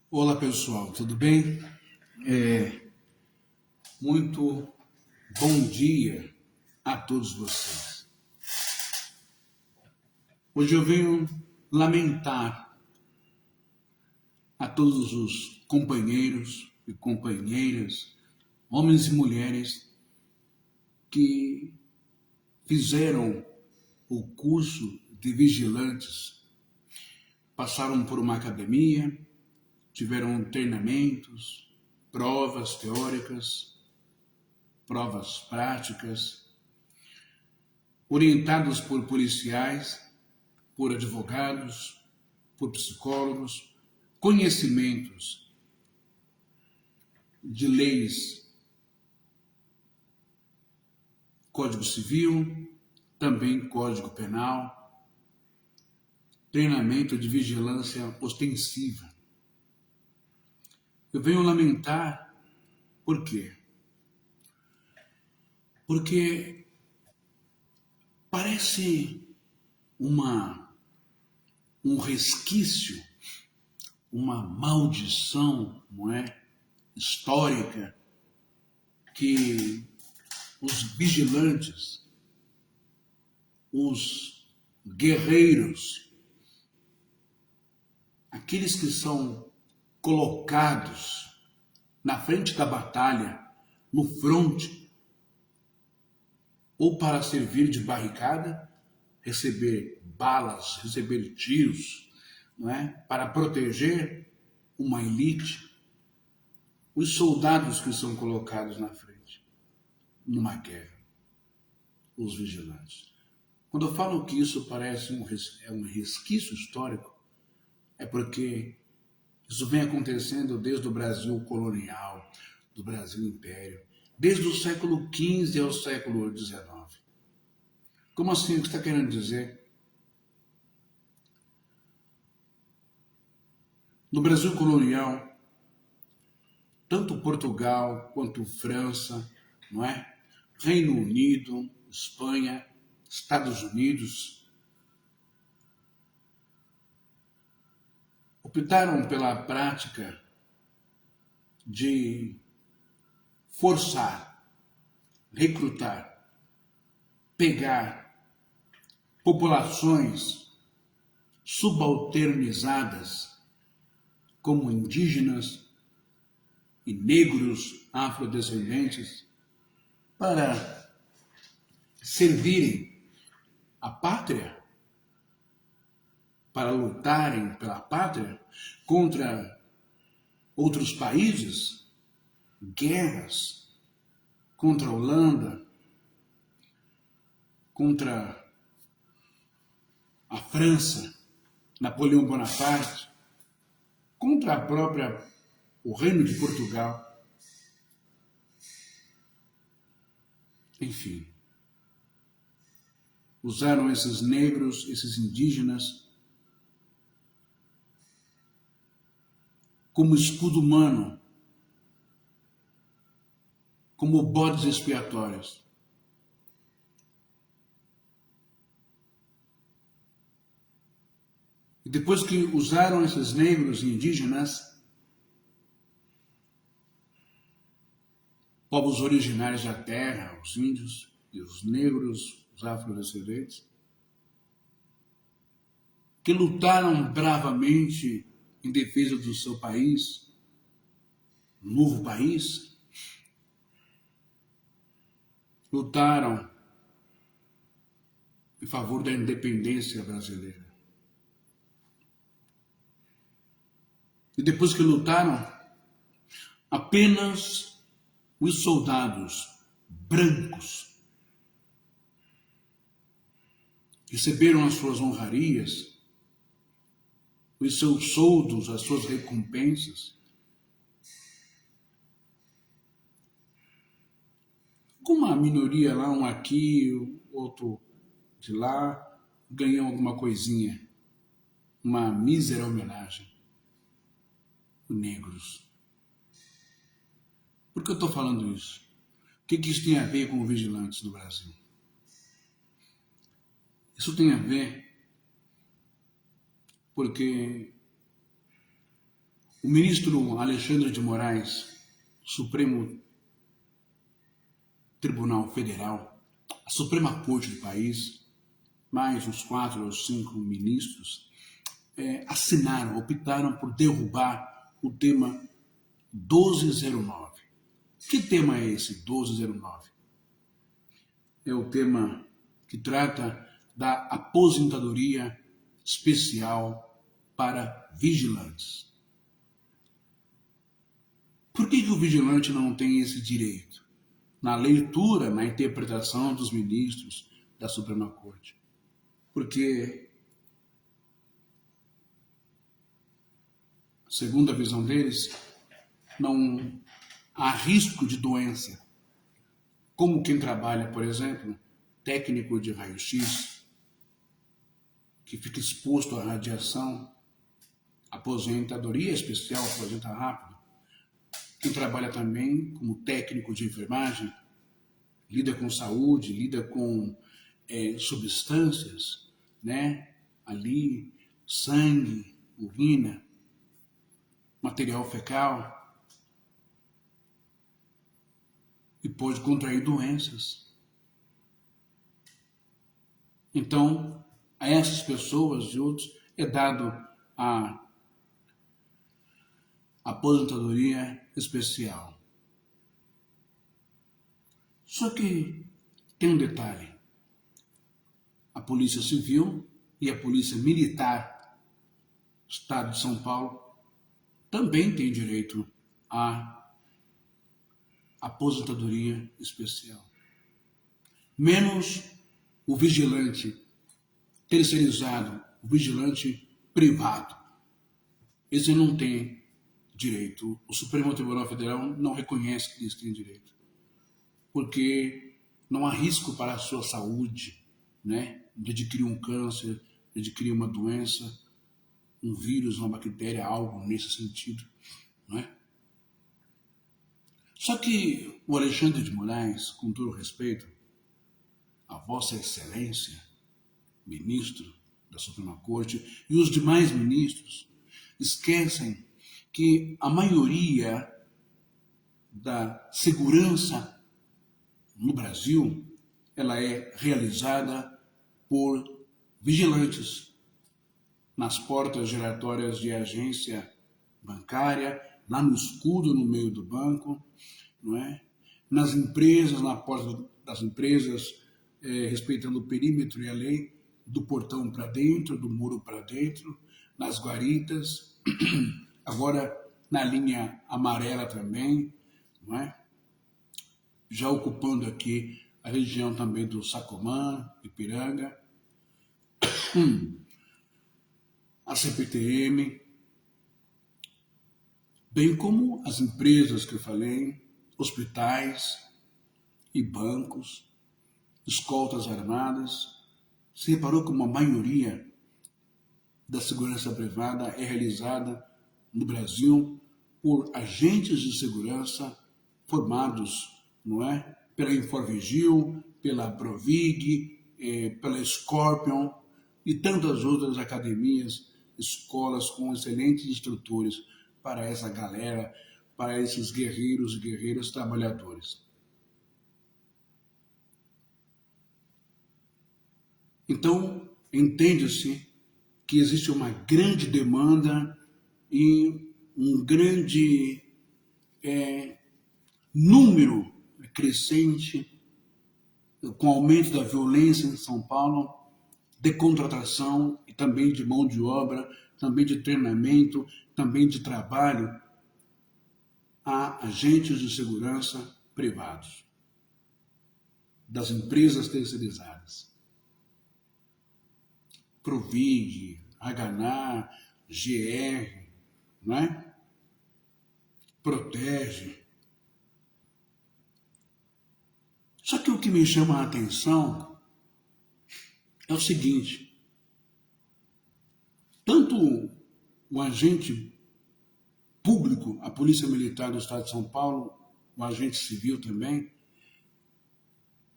Olá pessoal, tudo bem? Muito bom dia a todos vocês. Hoje eu venho lamentar a todos os companheiros e companheiras, homens e mulheres que fizeram o curso de vigilantes, passaram por uma academia, tiveram treinamentos, provas teóricas, provas práticas, orientados por policiais, por advogados, por psicólogos, conhecimentos de leis, Código Civil, também Código Penal, treinamento de vigilância ostensiva. Eu venho lamentar, por quê? Porque parece um resquício, uma maldição, não é? Histórica, que os vigilantes, os guerreiros, aqueles que são colocados na frente da batalha, no fronte, ou para servir de barricada, receber balas, receber tiros, não é? Para proteger uma elite, os soldados que são colocados na frente, numa guerra, os vigilantes. Quando eu falo que isso parece um resquício histórico, é porque isso vem acontecendo desde o Brasil colonial, do Brasil Império, desde o século XV ao século XIX. Como assim? O que está querendo dizer? No Brasil colonial, tanto Portugal quanto França, não é? Reino Unido, Espanha, Estados Unidos, optaram pela prática de forçar, recrutar, pegar populações subalternizadas como indígenas e negros afrodescendentes para servirem a pátria, para lutarem pela pátria contra outros países, guerras contra a Holanda, contra a França, Napoleão Bonaparte, contra o Reino de Portugal. Enfim, usaram esses negros, esses indígenas, como escudo humano, como bodes expiatórios. E depois que usaram esses negros e indígenas, povos originários da terra, os índios e os negros, os afrodescendentes, que lutaram bravamente em defesa do seu país, novo país, lutaram em favor da independência brasileira. E depois que lutaram, apenas os soldados brancos receberam as suas honrarias, os seus soldos, as suas recompensas. Com uma minoria lá, um aqui, outro de lá, ganham alguma coisinha, uma mísera homenagem. Negros. Por que eu estou falando isso? O que isso tem a ver com vigilantes do Brasil? Isso tem a ver porque O ministro Alexandre de Moraes, Supremo Tribunal Federal, a Suprema Corte do país, mais uns 4 ou 5 ministros, assinaram, optaram por derrubar o tema 1209. Que tema é esse 1209? É o tema que trata da aposentadoria especial para vigilantes. Por que o vigilante não tem esse direito? Na leitura, na interpretação dos ministros da Suprema Corte. Porque, segundo a visão deles, não há risco de doença. Como quem trabalha, por exemplo, técnico de raio-x, que fica exposto à radiação, aposentadoria especial, aposenta rápido. Quem trabalha também como técnico de enfermagem, lida com saúde, lida com substâncias, né? Ali, sangue, urina, material fecal, e pode contrair doenças. Então, a essas pessoas e outros é dado a aposentadoria especial. Só que tem um detalhe. A Polícia Civil e a Polícia Militar do Estado de São Paulo também têm direito à aposentadoria especial. Menos o vigilante terceirizado, o vigilante privado. Esse não tem direito. O Supremo Tribunal Federal não reconhece que eles têm direito. Porque não há risco para a sua saúde, né? De adquirir um câncer, de adquirir uma doença, um vírus, uma bactéria, algo nesse sentido, não é? Só que o Alexandre de Moraes, com todo respeito, a Vossa Excelência, ministro da Suprema Corte, e os demais ministros, esquecem que a maioria da segurança no Brasil, ela é realizada por vigilantes nas portas giratórias de agência bancária, lá no escudo no meio do banco, não é? Nas empresas, na porta das empresas, respeitando o perímetro e a lei, do portão para dentro, do muro para dentro, nas guaritas, agora na linha amarela também, não é? Já ocupando aqui a região também do Sacomã, Ipiranga, a CPTM, bem como as empresas que eu falei, hospitais e bancos, escoltas armadas. Você reparou como a maioria da segurança privada é realizada no Brasil por agentes de segurança formados, não é? Pela Inforvigil, pela Provig, pela Scorpion e tantas outras academias, escolas com excelentes instrutores para essa galera, para esses guerreiros e guerreiras trabalhadores. Então, entende-se que existe uma grande demanda e um grande número crescente, com o aumento da violência em São Paulo, de contratação e também de mão de obra, também de treinamento, também de trabalho, a agentes de segurança privados, das empresas terceirizadas. Provig, Haganá, GR, não é? Protege. Só que o que me chama a atenção é o seguinte: tanto o agente público, a Polícia Militar do Estado de São Paulo, o agente civil também,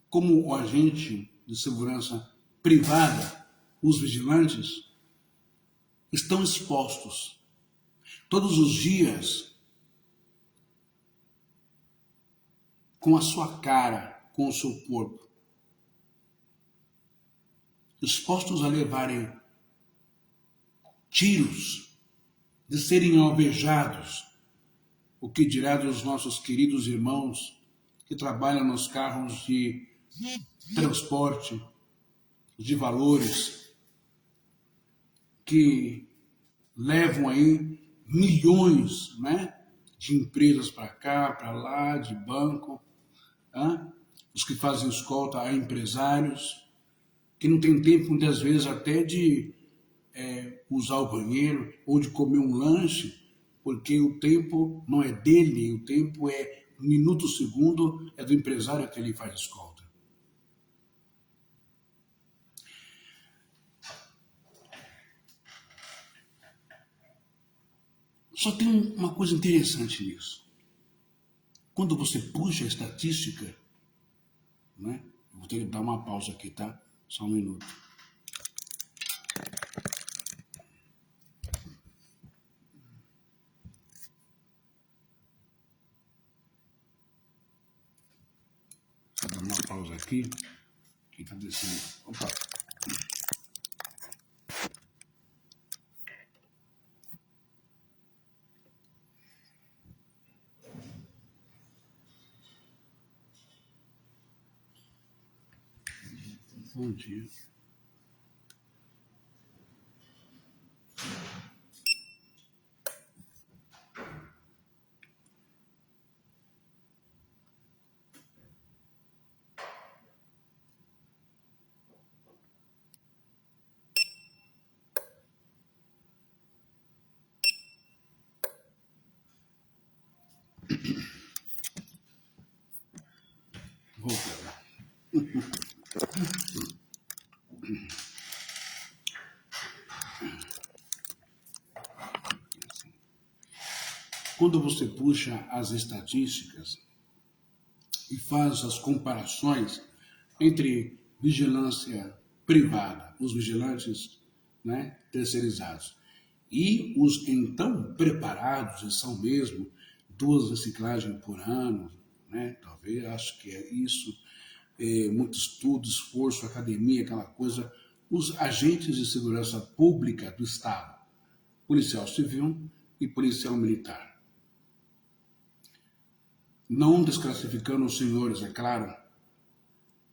como o agente de segurança privada, os vigilantes, estão expostos. todos os dias, com a sua cara, com o seu corpo, dispostos a levarem tiros, de serem alvejados, o que dirá dos nossos queridos irmãos que trabalham nos carros de transporte, de valores, que levam aí milhões, né, de empresas para cá, para lá, de banco, os que fazem escolta a empresários, que não tem tempo, muitas vezes, até de usar o banheiro ou de comer um lanche, porque o tempo não é dele, o tempo é minuto, segundo, é do empresário que ele faz escolta. Só tem uma coisa interessante nisso. Quando você puxa a estatística, né? Vou ter que dar uma pausa aqui, tá? Só um minuto. Vou dar uma pausa aqui, que tá descendo. Opa! Bom dia. Voltando. Quando você puxa as estatísticas e faz as comparações entre vigilância privada, os vigilantes, né, terceirizados, e os então preparados, e são mesmo 2 reciclagens por ano, né, talvez, acho que é isso, muito estudo, esforço, academia, aquela coisa, os agentes de segurança pública do Estado, policial civil e policial militar. Não desclassificando os senhores, é claro,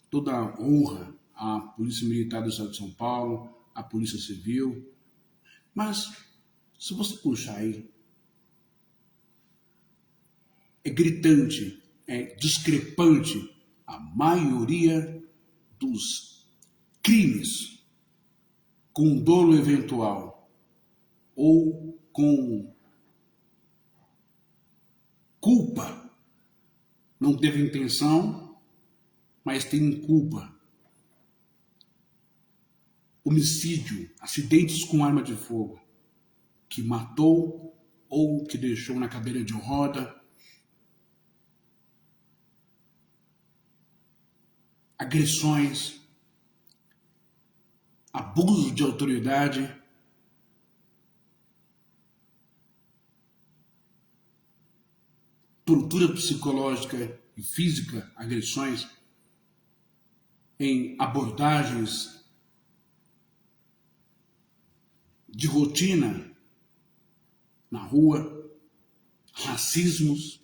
toda a honra à Polícia Militar do Estado de São Paulo, à Polícia Civil, mas se você puxar aí, é gritante, é discrepante a maioria dos crimes com dolo eventual ou com culpa. Não teve intenção, mas tem culpa. Homicídio, acidentes com arma de fogo, que matou ou que deixou na cadeira de roda. Agressões, abuso de autoridade, tortura psicológica e física, agressões em abordagens de rotina na rua, racismos,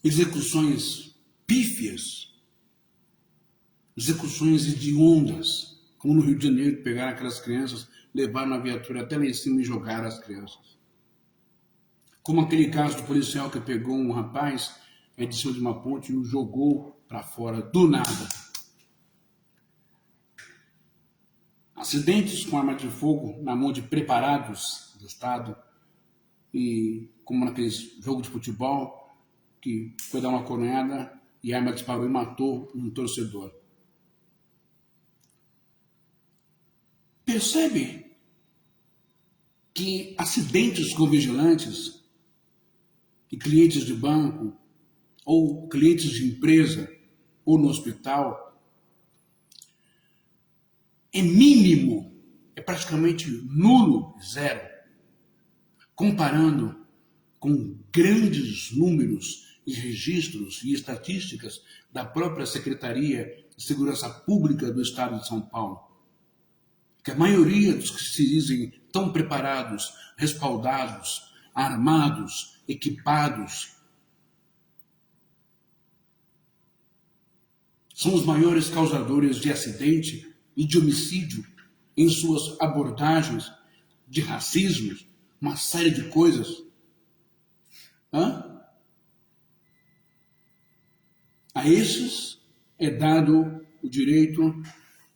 execuções pífias, execuções hediondas, como no Rio de Janeiro, pegaram aquelas crianças, levaram na viatura até lá em cima e jogaram as crianças. Como aquele caso do policial que pegou um rapaz de cima de uma ponte e o jogou para fora do nada. Acidentes com arma de fogo na mão de preparados do Estado, e como naquele jogo de futebol, que foi dar uma coronhada e a arma disparou e matou um torcedor. Percebe que acidentes com vigilantes e clientes de banco, ou clientes de empresa, ou no hospital, é é praticamente nulo, zero, comparando com grandes números e registros e estatísticas da própria Secretaria de Segurança Pública do Estado de São Paulo, que a maioria dos que se dizem tão preparados, respaldados, armados, equipados, são os maiores causadores de acidente e de homicídio em suas abordagens de racismo, uma série de coisas. A esses é dado o direito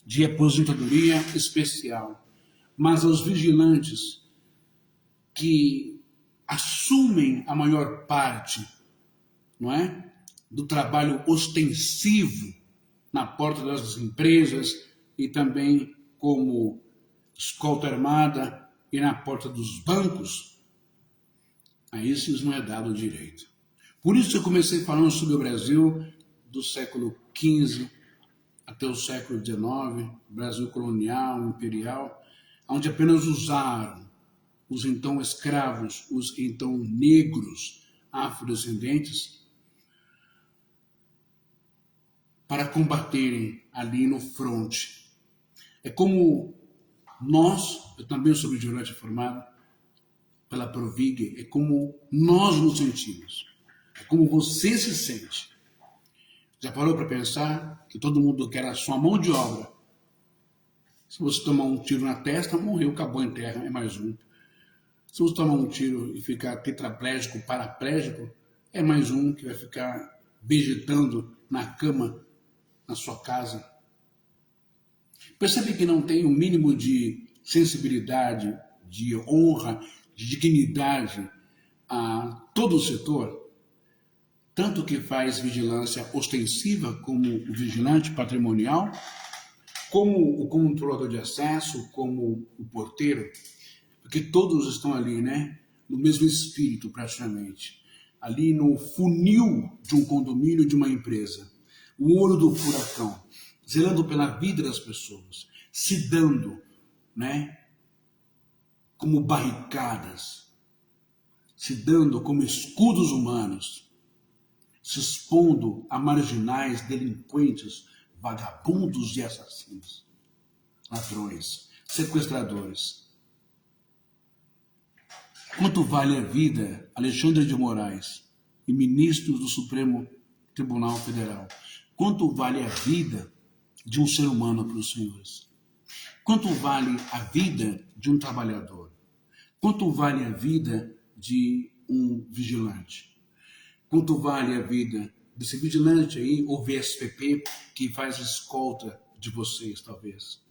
de aposentadoria especial, mas aos vigilantes que assumem a maior parte, não é, do trabalho ostensivo na porta das empresas e também como escolta armada e na porta dos bancos, a esses não é dado o direito. Por isso eu comecei falando sobre o Brasil do século XV até o século XIX, Brasil colonial, imperial, onde apenas usaram os então escravos, os então negros afrodescendentes, para combaterem ali no fronte. É como nós, eu também sou vigilante formado pela Provig, é como nós nos sentimos, é como você se sente. Já parou para pensar que todo mundo quer a sua mão de obra? Se você tomar um tiro na testa, morreu, acabou em terra, é mais um. Se você tomar um tiro e ficar tetraplégico, paraplégico, é mais um que vai ficar vegetando na cama na sua casa. Percebe que não tem o mínimo de sensibilidade, de honra, de dignidade a todo o setor? Tanto que faz vigilância ostensiva, como o vigilante patrimonial, como o controlador de acesso, como o porteiro, porque todos estão ali, né, no mesmo espírito praticamente, ali no funil de um condomínio, de uma empresa, o olho do furacão, zelando pela vida das pessoas, se dando, né, como barricadas, se dando como escudos humanos, se expondo a marginais, delinquentes, vagabundos e assassinos, ladrões, sequestradores. Quanto vale a vida, Alexandre de Moraes e ministros do Supremo Tribunal Federal? Quanto vale a vida de um ser humano para os senhores? Quanto vale a vida de um trabalhador? Quanto vale a vida de um vigilante? Quanto vale a vida desse vigilante aí, ou VSPP, que faz escolta de vocês, talvez?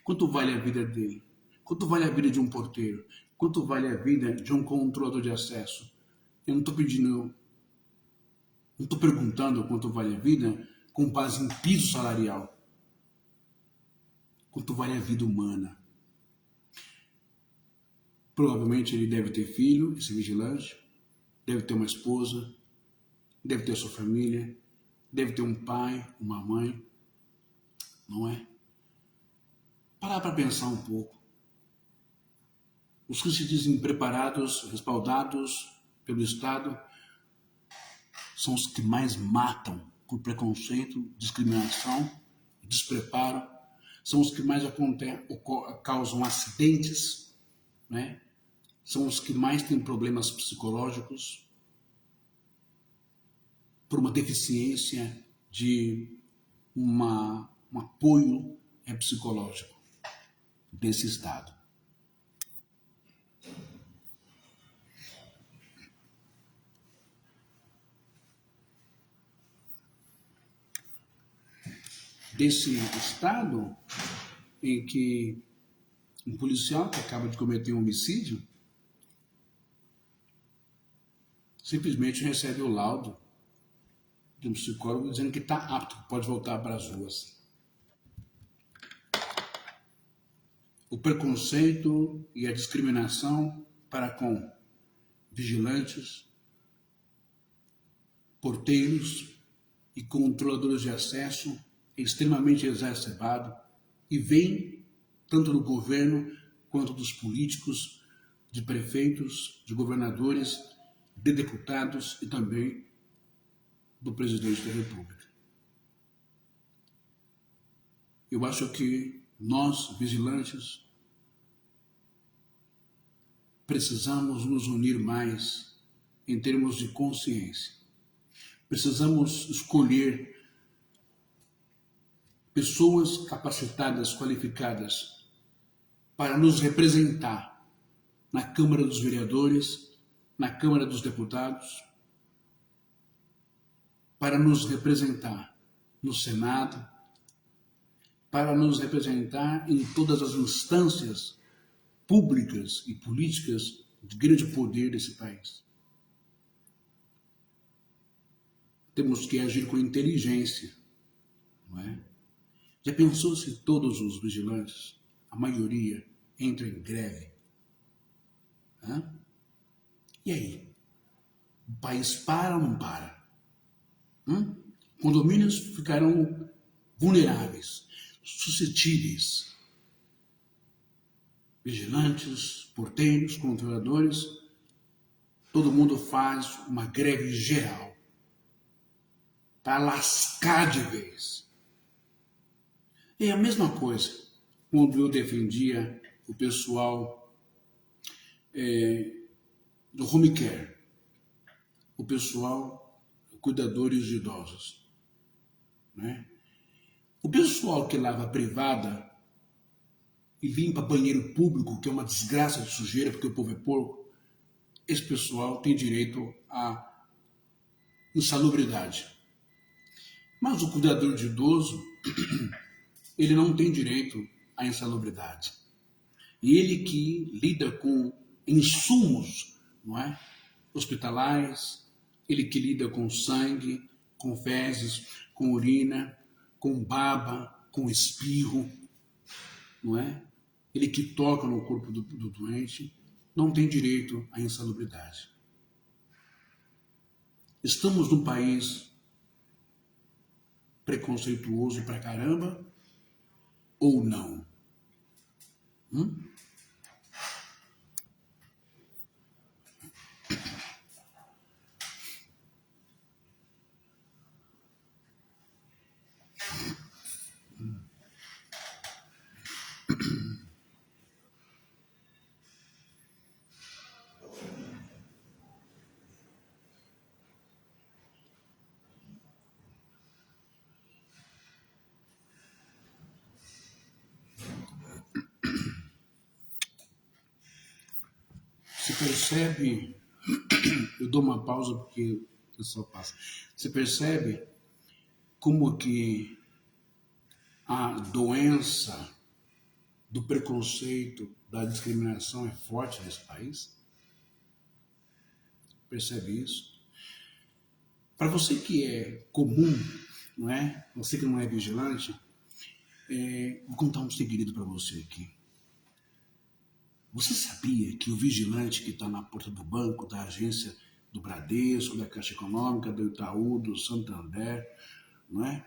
Quanto vale a vida dele? Quanto vale a vida de um porteiro? Quanto vale a vida de um controlador de acesso? Eu não estou pedindo, não estou perguntando quanto vale a vida com base em piso salarial. Quanto vale a vida humana? Provavelmente ele deve ter filho, esse vigilante, deve ter uma esposa, deve ter sua família, deve ter um pai, uma mãe, não é? Parar para pensar um pouco. Os que se dizem preparados, respaldados pelo Estado, são os que mais matam por preconceito, discriminação, despreparo, são os que mais causam acidentes, né? São os que mais têm problemas psicológicos por uma deficiência de um apoio psicológico desse Estado. Desse Estado em que um policial que acaba de cometer um homicídio simplesmente recebe o laudo de um psicólogo dizendo que está apto, que pode voltar para as ruas. O preconceito e a discriminação para com vigilantes, porteiros e controladores de acesso é extremamente exacerbado e vem tanto do governo quanto dos políticos, de prefeitos, de governadores, de deputados e também do presidente da República. Eu acho que nós, vigilantes, precisamos nos unir mais em termos de consciência. Precisamos escolher pessoas capacitadas, qualificadas, para nos representar na Câmara dos Vereadores, na Câmara dos Deputados, para nos representar no Senado, para nos representar em todas as instâncias públicas e políticas de grande poder desse país. Temos que agir com inteligência, não é? Já pensou se todos os vigilantes, a maioria, entram em greve? Hã? E aí? O país para ou não para? Condomínios ficarão vulneráveis, suscetíveis. Vigilantes, porteiros, controladores, todo mundo faz uma greve geral para lascar de vez. É a mesma coisa quando eu defendia o pessoal do home care, o pessoal cuidadores de idosos, né? O pessoal que lava privada e limpa banheiro público, que é uma desgraça de sujeira porque o povo é porco, esse pessoal tem direito à insalubridade. Mas o cuidador de idoso, ele não tem direito à insalubridade. E ele que lida com insumos, não é? Hospitalares, ele que lida com sangue, com fezes, com urina, com baba, com espirro, não é? Ele que toca no corpo do doente, não tem direito à insalubridade. Estamos num país preconceituoso pra caramba ou não? Você percebe, eu dou uma pausa porque o pessoal passa. Você percebe como que a doença do preconceito, da discriminação é forte nesse país? Percebe isso? Para você que é comum, não é? Você que não é vigilante, vou contar um segredo para você aqui. Você sabia que o vigilante que está na porta do banco, da agência do Bradesco, da Caixa Econômica, do Itaú, do Santander, não é?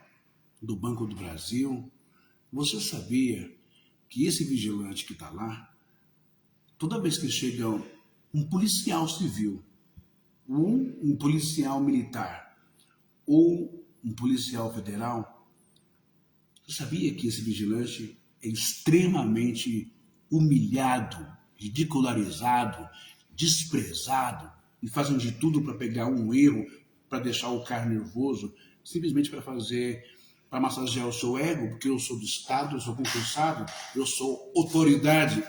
Do Banco do Brasil, você sabia que esse vigilante que está lá, toda vez que chega um policial civil, um policial militar ou um policial federal, você sabia que esse vigilante é extremamente humilhado, ridicularizado, desprezado e fazem de tudo para pegar um erro, para deixar o cara nervoso, simplesmente para massagear o seu ego, porque eu sou do Estado, eu sou concursado, eu sou autoridade.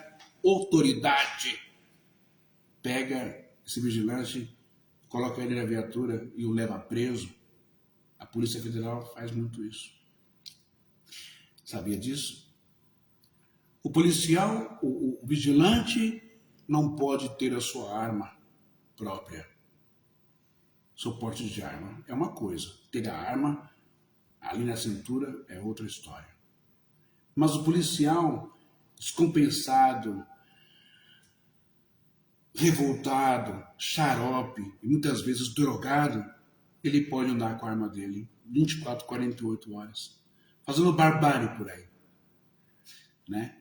Pega esse vigilante, coloca ele na viatura e o leva preso. A Polícia Federal faz muito isso. Sabia disso? O policial, o vigilante, não pode ter a sua arma própria. Seu porte de arma é uma coisa. Ter a arma ali na cintura é outra história. Mas o policial, descompensado, revoltado, xarope e muitas vezes drogado, ele pode andar com a arma dele 24, 48 horas, fazendo barbárie por aí, né?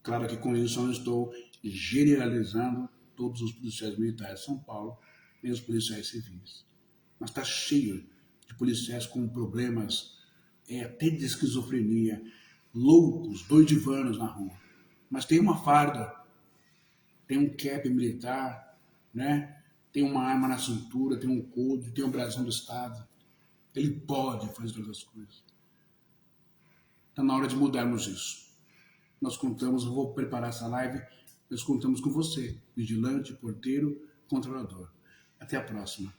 Claro que com isso eu não estou generalizando todos os policiais militares de São Paulo, nem os policiais civis. Mas está cheio de policiais com problemas, até de esquizofrenia, loucos, doidivanos na rua. Mas tem uma farda, tem um cap militar, né? Tem uma arma na cintura, tem um code, tem um brasão do Estado. Ele pode fazer todas as coisas. Está na hora de mudarmos isso. Nós contamos, eu vou preparar essa live, nós contamos com você, vigilante, porteiro, controlador. Até a próxima.